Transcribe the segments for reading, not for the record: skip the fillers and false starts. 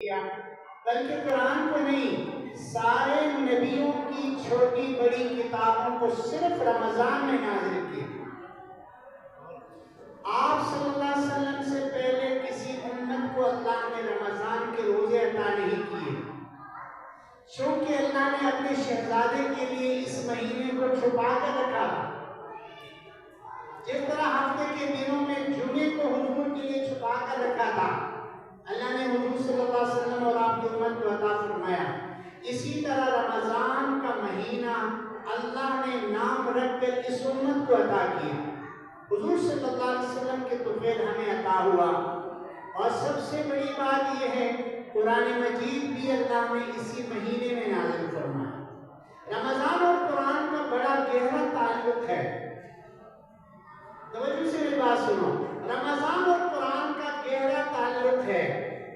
کیا، بلکہ قرآن کو نہیں، سارے نبیوں کی چھوٹی بڑی کتابوں کو صرف رمضان میں نازل کیا۔ آپ صلی اللہ علیہ وسلم سے پہلے کسی امت کو اللہ نے رمضان کے روزے عطا نہیں کیے، چونکہ اللہ نے اپنے شہزادے کے لیے اس مہینے کو چھپا کر رکھا۔ جس طرح ہفتے کے دنوں میں جمعے کو حضور کے لیے چھپا کر رکھا تھا، اللہ نے حضور صلی اللہ علیہ وسلم اور آپ کی امت کو عطا فرمایا، اسی طرح رمضان کا مہینہ اللہ نے نام رکھ کر اس امت کو عطا کیا۔ حضور صلی اللہ علیہ وسلم کے طفیل ہمیں عطا ہوا، اور سب سے بڑی بات یہ ہے قرآن مجید بھی اللہ نے اسی مہینے میں نازل فرمایا۔ رمضان اور قرآن کا بڑا گہرا تعلق ہے، توجہ سے میری بات سنو، رمضان اور قرآن کا گہرا تعلق ہے۔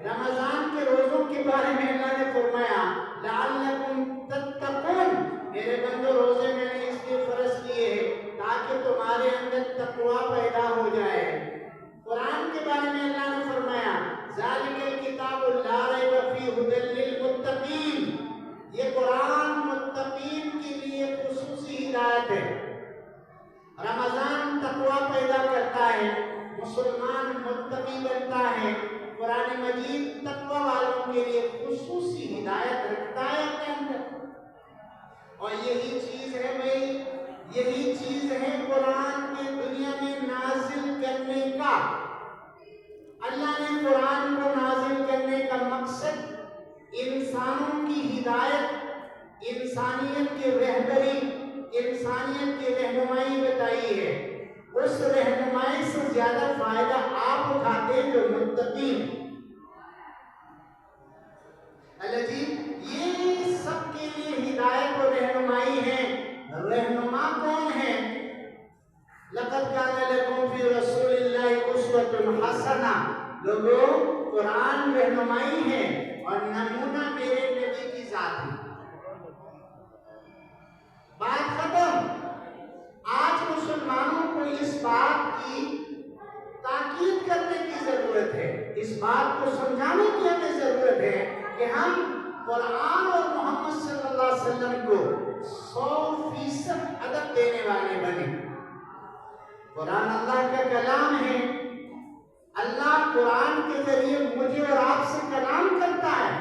رمضان کے روزوں کے بارے میں اللہ نے فرمایا لعلکم تتقون، میرے بندو روزے میں نے اس لیے فرض کیے تاکہ تمہارے اندر تقوی پیدا ہو جائے۔ قرآن کے بارے میں اللہ نے فرمایا ذالک الکتاب لا ریب فیہ ھدی للمتقین، یہ قرآن متقین کے لیے خصوصی ہدایت ہے۔ رمضان تقوی پیدا کرتا ہے، مسلمان متقی بنتا ہے، قرآن مجید تقوی والوں کے لیے خصوصی ہدایت رکھتا ہے اپنے اندر۔ اور یہی چیز ہے بھائی، یہی چیز ہے قرآن کے دنیا میں نازل کرنے کا۔ اللہ نے قرآن کو نازل کرنے کا مقصد انسانوں کی ہدایت، انسانیت کی رہبری، انسانیت کی رہنمائی بتائی ہے۔ اس رہنمائی سے زیادہ فائدہ آپ اٹھاتے ہیں جو متقی ہیں۔ اللہ جی، یہ سب کے لیے ہدایت اور رہنمائی ہے۔ رہنما کون ہے؟ لقد کان لکم فی رسول اللہ اسوۃ حسنہ، لوگوں قرآن رہنمائی ہے اور نمونہ میرے نبی کی ذات ہے۔ بات ختم۔ آج مسلمانوں کو اس بات کی تاکید کرنے کی ضرورت ہے، اس بات کو سمجھانے کی ہمیں ضرورت ہے کہ ہم قرآن اور محمد صلی اللہ علیہ وسلم کو 100% ادب دینے والے بنے۔ قرآن اللہ کا کلام ہے، اللہ قرآن کے ذریعے مجھے اور آپ سے کلام کرتا ہے،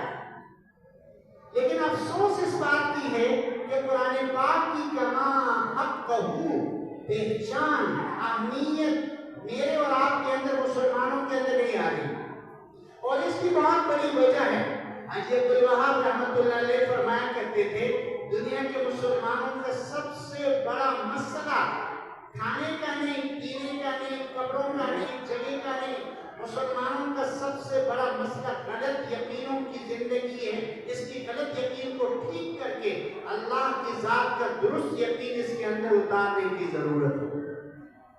لیکن افسوس اس بات کی ہے کہ قرآن پاک کی کما حقہ پہچان، اہمیت میرے اور آپ کے اندر، مسلمانوں کے اندر نہیں آ رہی، اور اس کی بہت بڑی وجہ ہے۔ حضرت عبد الوہاب رحمۃ اللہ علیہ فرمایا کرتے تھے دنیا کے مسلمانوں کا سب سے بڑا مسئلہ کھانے کا نہیں، پینے کا نہیں، کپڑوں کا نہیں، جگہ کا نہیں، مسلمانوں کا سب سے بڑا مسئلہ غلط یقینوں کی زندگی ہے۔ اس کی غلط یقین کو ٹھیک کر کے اللہ کی ذات کا درست یقین اس کے اندر اتارنے کی ضرورت ہے۔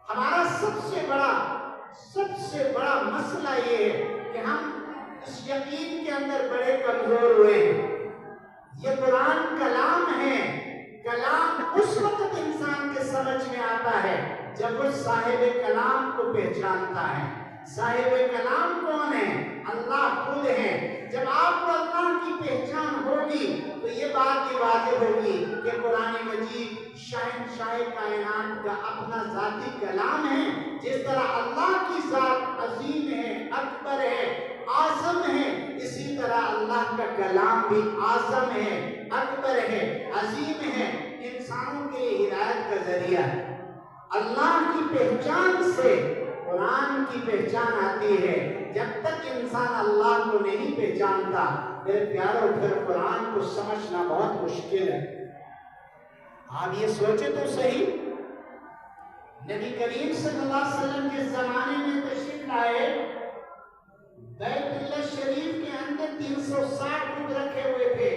ہمارا سب سے بڑا مسئلہ یہ ہے کہ ہم اس یقین کے اندر بڑے کمزور ہوئے ہیں۔ یہ قرآن کلام ہے، کلام اس وقت انسان کے سمجھ میں آتا ہے جب وہ صاحب کلام کو پہچانتا ہے۔ صاحب کلام کون ہے؟ اللہ خود ہے۔ جب آپ کو اللہ کی پہچان ہوگی تو یہ بات بھی واضح ہوگی کہ قرآن مجید شہنشاہ کائنات کا اپنا ذاتی کلام ہے۔ جس طرح اللہ کی ذات عظیم ہے، اکبر ہے، اعظم ہے، اسی طرح اللہ کا کلام بھی اعظم ہے، اکبر ہے، عظیم ہے، انسانوں کے لیے ہدایت کا ذریعہ ہے۔ اللہ کی پہچان سے قرآن کی پہچان آتی ہے۔ جب تک انسان اللہ کو نہیں پہچانتا، میرے پیاروں، پھر قرآن کو سمجھنا بہت مشکل ہے۔ آپ یہ سوچے تو صحیح، نبی کریم صلی اللہ علیہ وسلم کے زمانے میں تشریف لائے، بیت اللہ شریف کے اندر 360 بت رکھے ہوئے تھے۔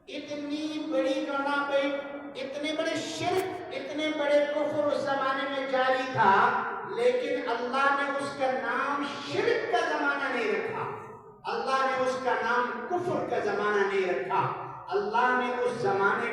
اتنی بڑی گناہ، اتنے بڑے شرک، اتنے بڑے کفر اس زمانے میں جاری تھا، لیکن اللہ نے اس کا نام شرک کا زمانہ نہیں رکھا، اللہ نے اس کا نام کفر کا زمانہ نہیں رکھا۔ اللہ نے اس زمانے